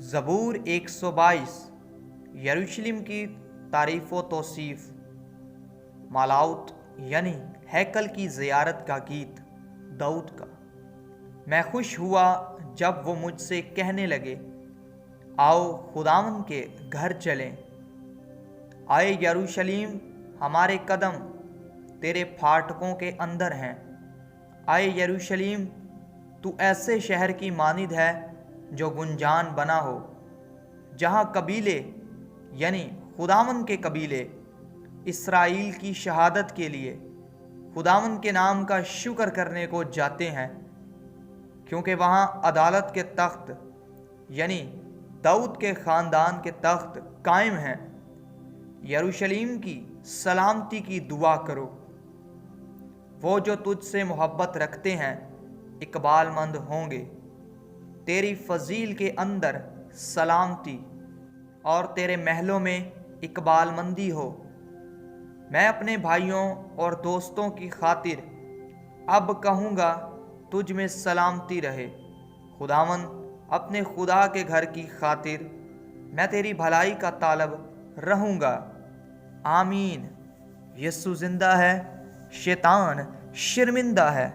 زبور 122 یروشلم کی تعریف و توصیف۔ مالاوت یعنی ہیکل کی زیارت کا گیت داؤد کا۔ میں خوش ہوا جب وہ مجھ سے کہنے لگے، آؤ خداوند کے گھر چلیں۔ آئے یروشلم، ہمارے قدم تیرے پھاٹکوں کے اندر ہیں۔ آئے یروشلم، تو ایسے شہر کی مانند ہے جو گنجان بنا ہو، جہاں قبیلے یعنی خداوند کے قبیلے اسرائیل کی شہادت کے لیے خداوند کے نام کا شکر کرنے کو جاتے ہیں، کیونکہ وہاں عدالت کے تخت یعنی داؤد کے خاندان کے تخت قائم ہیں۔ یروشلم کی سلامتی کی دعا کرو۔ وہ جو تجھ سے محبت رکھتے ہیں اقبال مند ہوں گے۔ تیری فضیل کے اندر سلامتی اور تیرے محلوں میں اقبال مندی ہو۔ میں اپنے بھائیوں اور دوستوں کی خاطر اب کہوں گا، تجھ میں سلامتی رہے۔ خداوند اپنے خدا کے گھر کی خاطر میں تیری بھلائی کا طالب رہوں گا۔ آمین۔ یسوع زندہ ہے، شیطان شرمندہ ہے۔